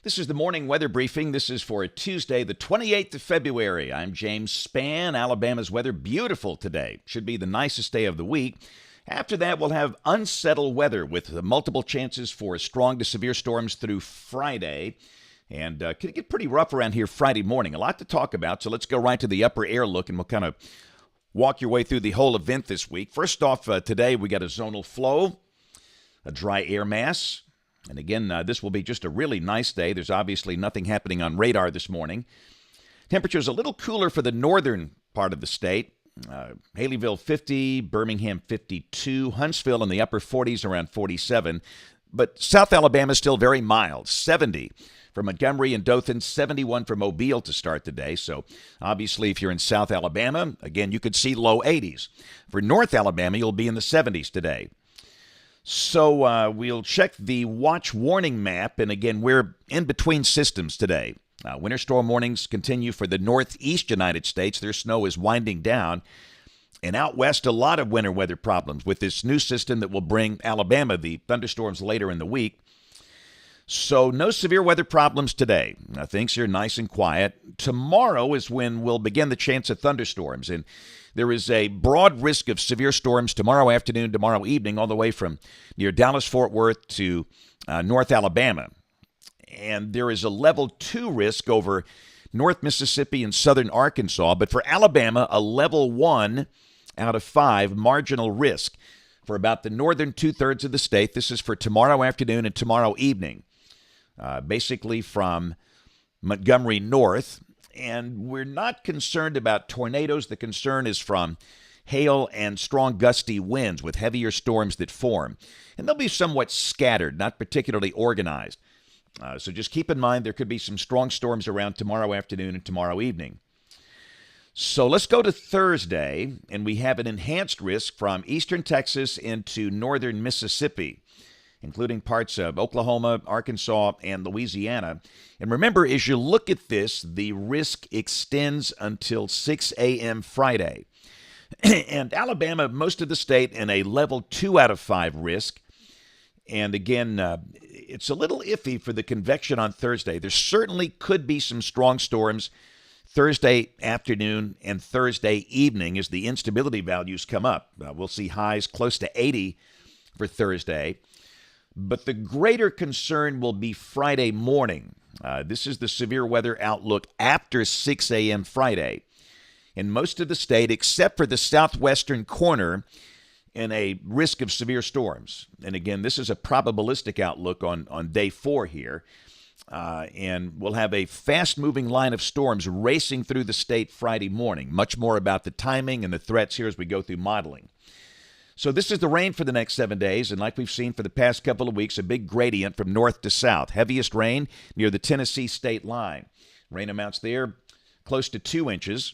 This is the morning weather briefing. This is for Tuesday, the 28th of February. I'm James Spann. Alabama's weather beautiful today. Should be the nicest day of the week. After that, we'll have unsettled weather with multiple chances for strong to severe storms through Friday. And could get pretty rough around here Friday morning. A lot to talk about, so let's go right to the upper air look, and we'll kind of walk your way through the whole event this week. First off, today we got a zonal flow, a dry air mass. And again, this will be just a really nice day. There's obviously nothing happening on radar this morning. Temperatures a little cooler for the northern part of the state. Haleyville 50, Birmingham 52, Huntsville in the upper 40s, around 47. But South Alabama is still very mild, 70 for Montgomery and Dothan, 71 for Mobile to start the day. So obviously if you're in South Alabama, again, you could see low 80s. For North Alabama, you'll be in the 70s today. So we'll check the watch warning map, and again, we're in between systems today. Winter storm warnings continue for the northeast United States. Their snow is winding down. And out west, a lot of winter weather problems with this new system that will bring Alabama the thunderstorms later in the week. So no severe weather problems today. Things are nice and quiet. Tomorrow is when we'll begin the chance of thunderstorms, and there is a broad risk of severe storms tomorrow afternoon, tomorrow evening, all the way from near Dallas-Fort Worth to North Alabama. And there is a level 2 risk over North Mississippi and southern Arkansas. But for Alabama, a level 1 out of 5 marginal risk for about the northern two-thirds of the state. This is for tomorrow afternoon and tomorrow evening, basically from Montgomery north. And we're not concerned about tornadoes. The concern is from hail and strong gusty winds with heavier storms that form. And they'll be somewhat scattered, not particularly organized. So just keep in mind there could be some strong storms around tomorrow afternoon and tomorrow evening. So let's go to Thursday, and we have an enhanced risk from eastern Texas into northern Mississippi, including parts of Oklahoma, Arkansas, and Louisiana. And remember, as you look at this, the risk extends until 6 a.m. Friday. And Alabama, most of the state, in a level 2 out of 5 risk. And again, it's a little iffy for the convection on Thursday. There certainly could be some strong storms Thursday afternoon and Thursday evening as the instability values come up. We'll see highs close to 80 for Thursday. But the greater concern will be Friday morning. This is the severe weather outlook after 6 a.m. Friday. In most of the state, except for the southwestern corner, in a risk of severe storms. And again, this is a probabilistic outlook on day 4 here. And we'll have a fast-moving line of storms racing through the state Friday morning. Much more about the timing and the threats here as we go through modeling. So this is the rain for the next 7 days, and like we've seen for the past couple of weeks, a big gradient from north to south. Heaviest rain near the Tennessee state line. Rain amounts there close to 2 inches.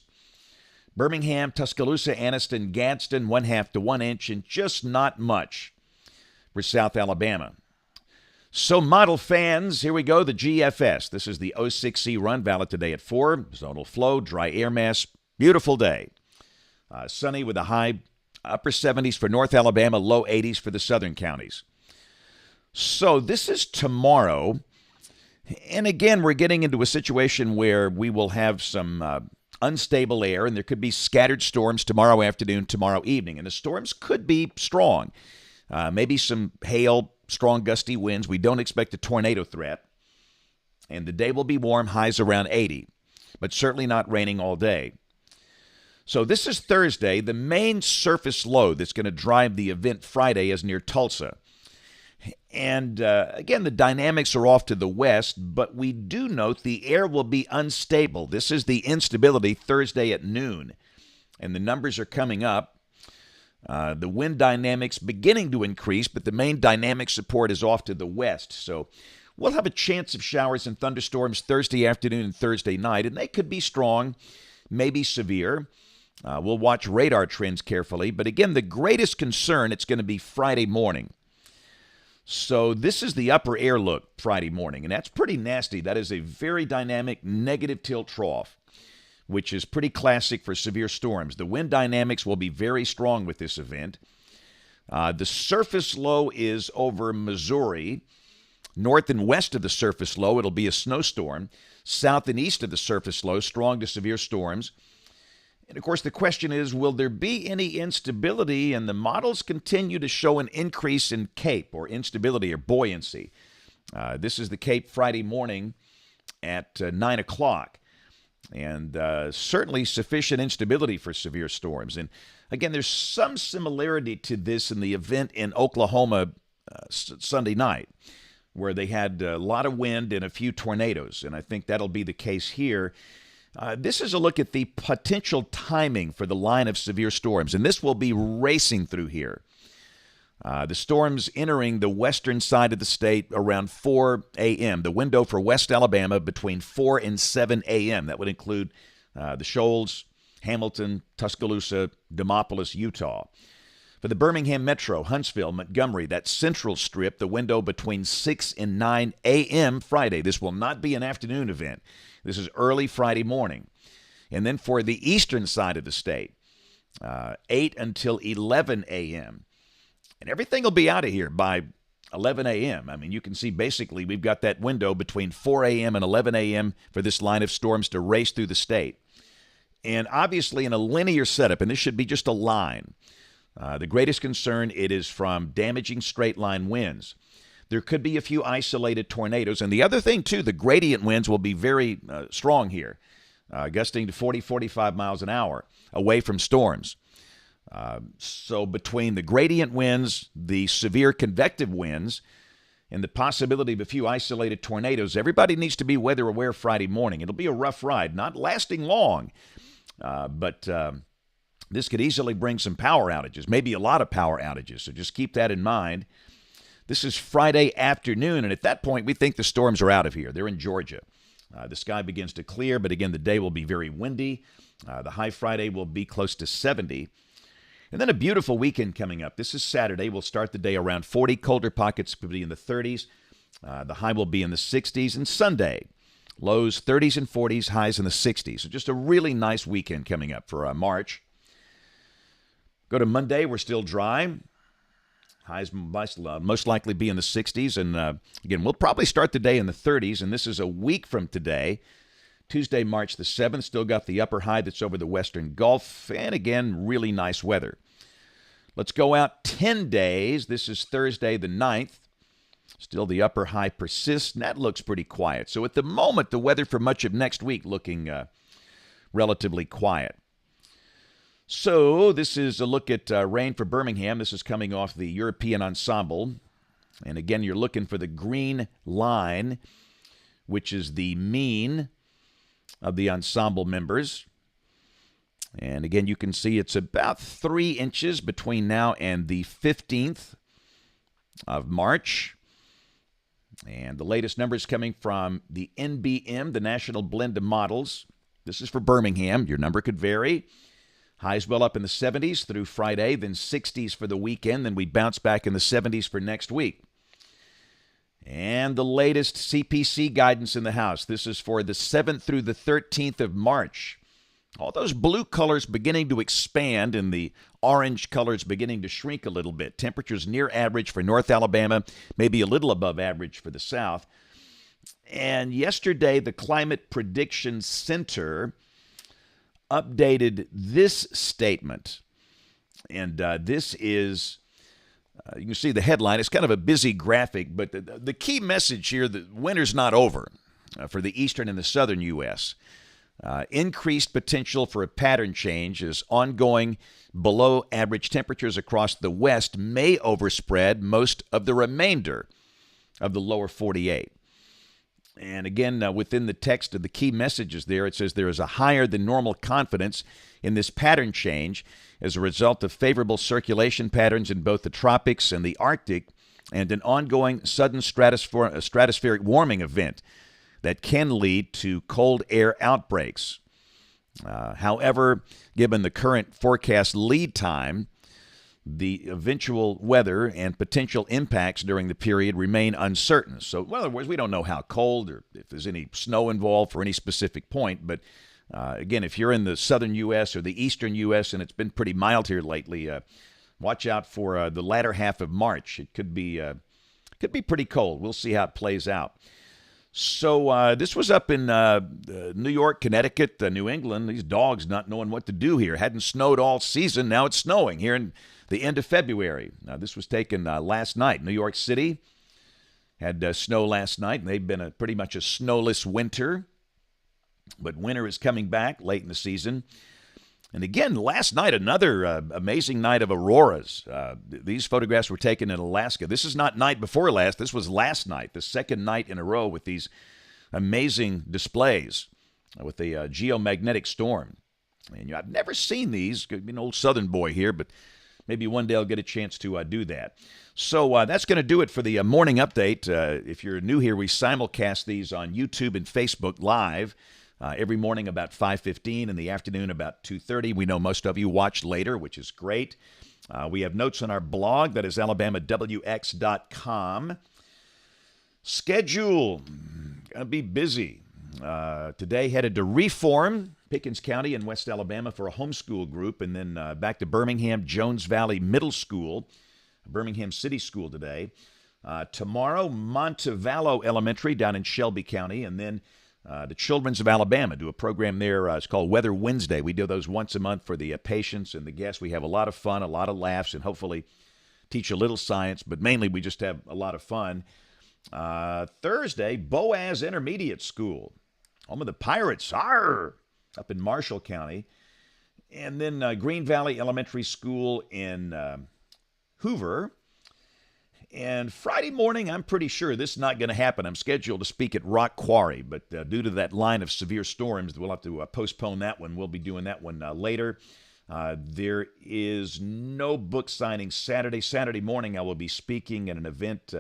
Birmingham, Tuscaloosa, Anniston, Gadsden, 1/2 to 1 inch, and just not much for South Alabama. So model fans, here we go, the GFS. This is the 06C run, valid today at 4. Zonal flow, dry air mass, beautiful day. Sunny with a high upper 70s for North Alabama, low 80s for the southern counties. So this is tomorrow. And again, we're getting into a situation where we will have some unstable air, and there could be scattered storms tomorrow afternoon, tomorrow evening. And the storms could be strong. Maybe some hail, strong gusty winds. We don't expect a tornado threat. And the day will be warm, highs around 80, but certainly not raining all day. So this is Thursday. The main surface low that's going to drive the event Friday is near Tulsa. And again, the dynamics are off to the west, but we do note the air will be unstable. This is the instability Thursday at noon, and the numbers are coming up. The wind dynamics beginning to increase, but the main dynamic support is off to the west. So we'll have a chance of showers and thunderstorms Thursday afternoon and Thursday night, and they could be strong, maybe severe. We'll watch radar trends carefully, but again, the greatest concern, it's going to be Friday morning. So this is the upper air look Friday morning, and that's pretty nasty. That is a very dynamic negative tilt trough, which is pretty classic for severe storms. The wind dynamics will be very strong with this event. The surface low is over Missouri, North and west of the surface low, it'll be a snowstorm. South and east of the surface low, strong to severe storms. And of course, the question is, will there be any instability? And the models continue to show an increase in CAPE, or instability or buoyancy. This is the CAPE Friday morning at 9 o'clock. And certainly sufficient instability for severe storms. And again, there's some similarity to this in the event in Oklahoma Sunday night, where they had a lot of wind and a few tornadoes. And I think that'll be the case here. This is a look at the potential timing for the line of severe storms, and this will be racing through here. The storms entering the western side of the state around 4 a.m. The window for West Alabama between 4 and 7 a.m. That would include the Shoals, Hamilton, Tuscaloosa, Demopolis, Utah. For the Birmingham Metro, Huntsville, Montgomery, that central strip, the window between 6 and 9 a.m. Friday. This will not be an afternoon event. This is early Friday morning. And then for the eastern side of the state, 8 until 11 a.m. And everything will be out of here by 11 a.m. I mean, you can see basically we've got that window between 4 a.m. and 11 a.m. for this line of storms to race through the state. And obviously in a linear setup, and this should be just a line, the greatest concern, it is from damaging straight line winds. There could be a few isolated tornadoes. And the other thing, too, the gradient winds will be very strong here, gusting to 40, 45 miles an hour away from storms. So between the gradient winds, the severe convective winds, and the possibility of a few isolated tornadoes, everybody needs to be weather aware Friday morning. It'll be a rough ride, not lasting long, but this could easily bring some power outages, maybe a lot of power outages. So just keep that in mind. This is Friday afternoon, and at that point, we think the storms are out of here. They're in Georgia. The sky begins to clear, but again, the day will be very windy. The high Friday will be close to 70. And then a beautiful weekend coming up. This is Saturday. We'll start the day around 40. Colder pockets will be in the 30s. The high will be in the 60s. And Sunday, lows 30s and 40s, highs in the 60s. So just a really nice weekend coming up for March. Go to Monday. We're still dry. Highs most likely be in the 60s. And again, we'll probably start the day in the 30s. And this is a week from today. Tuesday, March the 7th, still got the upper high that's over the western Gulf. And again, really nice weather. Let's go out 10 days. This is Thursday the 9th. Still the upper high persists, and that looks pretty quiet. So at the moment, the weather for much of next week looking relatively quiet. So this is a look at rain for Birmingham. This is coming off the European ensemble. And again, you're looking for the green line, which is the mean of the ensemble members. And again, you can see it's about 3 inches between now and the 15th of March. And the latest numbers coming from the NBM, the National Blend of Models. This is for Birmingham. Your number could vary. Highs well up in the 70s through Friday, then 60s for the weekend. Then we bounce back in the 70s for next week. And the latest CPC guidance in the house. This is for the 7th through the 13th of March. All those blue colors beginning to expand and the orange colors beginning to shrink a little bit. Temperatures near average for North Alabama, maybe a little above average for the South. And yesterday, the Climate Prediction Center updated this statement. And this is, you can see the headline. It's kind of a busy graphic, but the key message here, the winter's not over for the eastern and the southern U.S. Increased potential for a pattern change as ongoing below average temperatures across the west may overspread most of the remainder of the lower 48. And again, within the text of the key messages there, it says there is a higher than normal confidence in this pattern change as a result of favorable circulation patterns in both the tropics and the Arctic and an ongoing sudden stratospheric warming event that can lead to cold air outbreaks. However, given the current forecast lead time, the eventual weather and potential impacts during the period remain uncertain. So, in other words, we don't know how cold or if there's any snow involved for any specific point. But again, if you're in the southern U.S. or the eastern U.S. and it's been pretty mild here lately, watch out for the latter half of March. It could be Could be pretty cold. We'll see how it plays out. So this was up in New York, Connecticut, New England. These dogs not knowing what to do here. Hadn't snowed all season. Now it's snowing here in the end of February. Now, this was taken last night. New York City had snow last night, and they've been pretty much a snowless winter. But winter is coming back late in the season. And again, last night, another amazing night of auroras. These photographs were taken in Alaska. This is not night before last. This was last night, the second night in a row with these amazing displays with the geomagnetic storm. And I've never seen these. Could be an old southern boy here, but maybe one day I'll get a chance to do that. So that's going to do it for the morning update. If you're new here, we simulcast these on YouTube and Facebook Live. Every morning about 5:15, in the afternoon about 2:30. We know most of you watch later, which is great. We have notes on our blog, that is alabamawx.com. Schedule, gonna be busy. Today headed to Reform, Pickens County in West Alabama for a homeschool group, and then back to Birmingham Jones Valley Middle School, Birmingham City School today. Tomorrow, Montevallo Elementary down in Shelby County, and then the Children's of Alabama do a program there. It's called Weather Wednesday. We do those once a month for the patients and the guests. We have a lot of fun, a lot of laughs, and hopefully teach a little science, but mainly we just have a lot of fun. Thursday, Boaz Intermediate School, home of the Pirates, up in Marshall County. And then Green Valley Elementary School in Hoover. And Friday morning, I'm pretty sure this is not going to happen. I'm scheduled to speak at Rock Quarry, but due to that line of severe storms, we'll have to postpone that one. We'll be doing that one later. There is no book signing Saturday. Saturday morning, I will be speaking at an event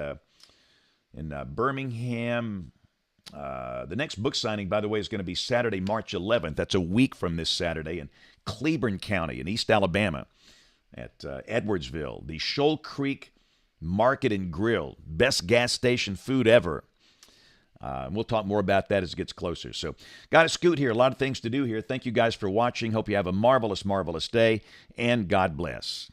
in Birmingham. The next book signing, by the way, is going to be Saturday, March 11th. That's a week from this Saturday in Cleburne County in East Alabama at Edwardsville. The Shoal Creek Market and Grill, best gas station food ever. We'll talk more about that as it gets closer. So, got to scoot here. A lot of things to do here. Thank you guys for watching. Hope you have a marvelous, marvelous day, and God bless.